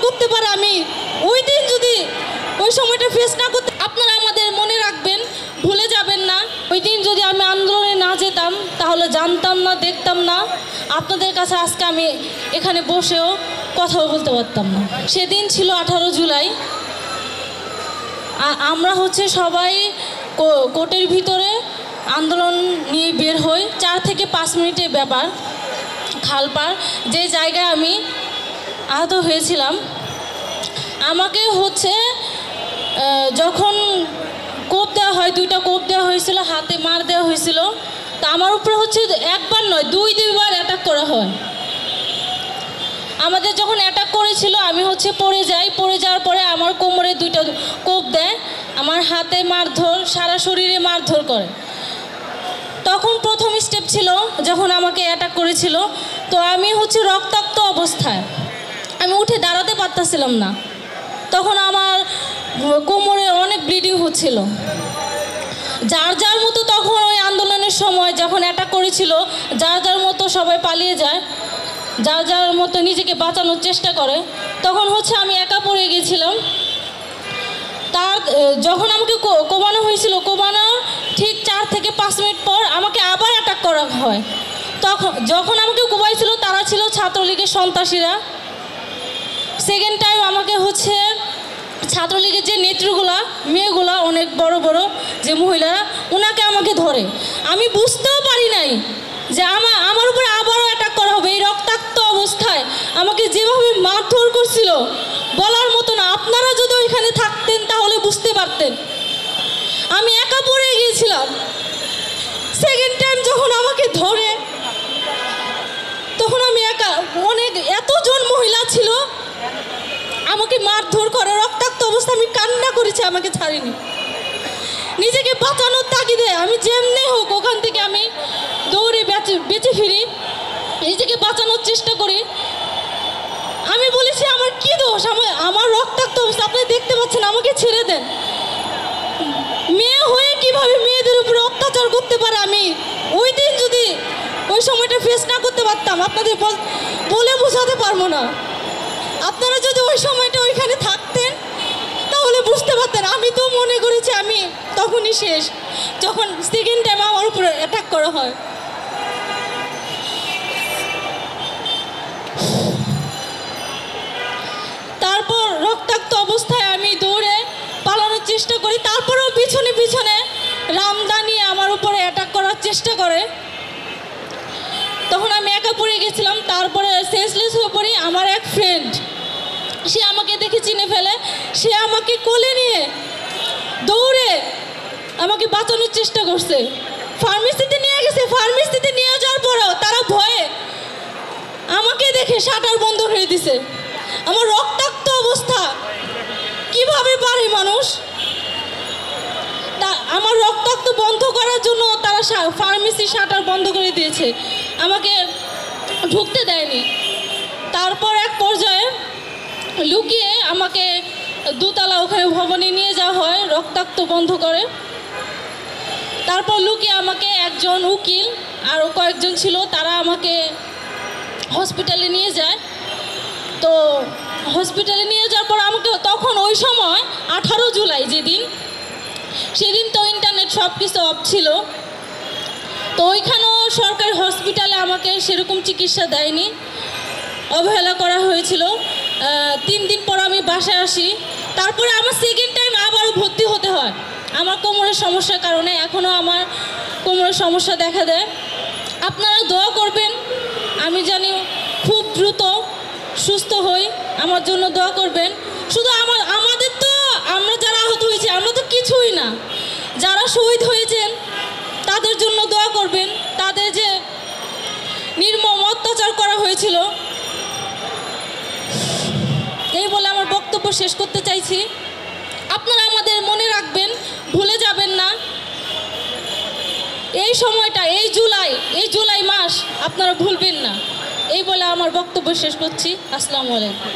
করতে পারে আমি ওই দিন যদি ওই সময়টা ফেস না করতে, আপনারা আমাদের মনে রাখবেন, ভুলে যাবেন না। ওই দিন যদি আমি আন্দোলনে না যেতাম তাহলে জানতাম না, দেখতাম না, আপনাদের কাছে আজকে আমি এখানে বসেও কথাও বলতে পারতাম না। সেদিন ছিল 18 জুলাই। আমরা সবাই কোর্টের ভিতরে আন্দোলন নিয়ে বের হই। 4 থেকে 5 মিনিটের ব্যাপার। খালপাড় যে জায়গায় আমি আহত হয়েছিলাম, আমাকে যখন কোপ দেওয়া হয়, 2টা কোপ দেওয়া হয়েছিল, হাতে মার দেওয়া হয়েছিল। তা আমার উপরে একবার নয় 2-2বার অ্যাটাক করা হয়। আমাদের যখন অ্যাটাক করেছিল আমি পড়ে যাই। পড়ে যাওয়ার পরে আমার কোমরে 2টা কোপ দেয়, আমার হাতে মারধর, সারা শরীরে মারধর করে। তখন প্রথম স্টেপ ছিল যখন আমাকে অ্যাটাক করেছিল, তো আমি রক্তাক্ত অবস্থায় আমি উঠে দাঁড়াতে পারতেছিলাম না। তখন আমার কোমরে অনেক ব্লিডিং হচ্ছিল। যার যার মতো তখন ওই আন্দোলনের সময় যখন অ্যাটাক করেছিল, যার যার মতো সবাই পালিয়ে যায়, যার যার মতো নিজেকে বাঁচানোর চেষ্টা করে। তখন আমি একা পড়ে গিয়েছিলাম। যখন আমাকে কোবানো হয়েছিল, কোবানোর ঠিক 4 থেকে 5 মিনিট পর আমাকে আবার অ্যাটাক করা হয়। যখন আমাকে কোবাইছিল তারা ছিল ছাত্রলীগের সন্ত্রাসীরা। সেকেন্ড টাইম আমাকে ছাত্রলীগের যে নেত্রীগুলা, মেয়েগুলা, অনেক বড় বড় যে মহিলারা, ওনাকে আমাকে ধরে। আমি বুঝতেও পারি নাই যে আমার উপরে আবারও অ্যাটাক করা হবে। এই রক্তাক্ত অবস্থায় আমাকে যেভাবে মারধর করছিল বলার মতো না। আপনারা যদি ওইখানে থাকতেন তাহলে বুঝতে পারতেন। আমি একা পড়ে গিয়েছিলাম। সেকেন্ড টাইম যখন আমাকে ধরে তখন আমি একা, এতজন মহিলা ছিল আমাকে মারধর করে, রক্তাক্ত অবস্থা। আমি কান্না করেছি, আমাকে ছাড়িনি। নিজেকে বাঁচানোর তাগিদে আমি যেমনি হোক ওখান থেকে আমি দৌড়ে বেঁচে ফিরি, নিজেকে বাঁচানোর চেষ্টা করি। আমি বলেছি আমার কি দোষ, আমার রক্তাক্ত অবস্থা, আপনি দেখতে পাচ্ছেন, আমাকে ছেড়ে দেন। মেয়ে হয়ে কিভাবে মেয়েদের উপরে অত্যাচার করতে পারে আমি ওই দিন যদি ওই সময়টা ফেস না করতে পারতাম, আপনাদের বলে বোঝাতে পারবো না। আপনারা যদি ওই সময়টা ওইখানে থাকতেন তাহলে বুঝতে পারতেন। আমি তো মনে করেছি আমি তখনই শেষ, যখন সেকেন্ড টাইম আমার উপরে অ্যাটাক করা হয়। তারপর রক্তাক্ত অবস্থায় আমি দৌড়ে পালানোর চেষ্টা করি। তারপরেও পিছনে পিছনে রামদানি আমার উপরে অ্যাটাক করার চেষ্টা করে। তখন আমি একা পড়ে গেছিলাম। তারপরে সেন্সলেস হয়ে পড়ি। আমার এক ফ্রেন্ড, সে আমাকে দেখে চিনে ফেলে, সে আমাকে কোলে নিয়ে দৌড়ে আমাকে বাঁচানোর চেষ্টা করছে। ফার্মেসিতে নিয়ে গেছে। ফার্মেসিতে নিয়ে যাওয়ার পরেও তারা ভয়ে আমাকে দেখে শাটার বন্ধ করে দিছে। আমার রক্তাক্ত অবস্থা, কিভাবে পারে মানুষ? আমার রক্তাক্ত বন্ধ করার জন্য তারা ফার্মেসি শাটার বন্ধ করে দিয়েছে, আমাকে ঢুকতে দেয়নি। তারপর এক পর্যায়ে লুকিয়ে আমাকে দোতলা ওখানে ভবনে নিয়ে যাওয়া হয়, রক্তাক্ত বন্ধ করে। তারপর লুকিয়ে আমাকে একজন উকিল আরও কয়েকজন ছিল, তারা আমাকে হসপিটালে নিয়ে যায়। তো হসপিটালে নিয়ে যাওয়ার পর আমাকে তখন ওই সময় 18 জুলাই সেদিন তো ইন্টারনেট সব কিছু অফ ছিল। তো ওইখানেও সরকারি হসপিটালে আমাকে সেরকম চিকিৎসা দেয়নি, অবহেলা করা হয়েছিল। 3 দিন পর আমি বাসায় আসি। তারপরে আমার সেকেন্ড টাইম আবারও ভর্তি হতে হয় আমার কোমরের সমস্যার কারণে। এখনও আমার কোমরের সমস্যা দেখা দেয়। আপনারা দোয়া করবেন আমি জানি খুব দ্রুত সুস্থ হই, আমার জন্য দোয়া করবেন। শুধু আমাদের তো, আমরা যারা আহত হয়েছি আমরা তো কিছুই না, যারা শহীদ হয়েছেন তাদের জন্য দোয়া করবেন। তাদের যে নির্মম অত্যাচার করা হয়েছিল, এই বলে আমার বক্তব্য শেষ করতে চাইছি। আপনারা আমাদের মনে রাখবেন, ভুলে যাবেন না। এই সময়টা, এই জুলাই মাস আপনারা ভুলবেন না। এই বলে আমার বক্তব্য শেষ করছি। আসসালামু আলাইকুম।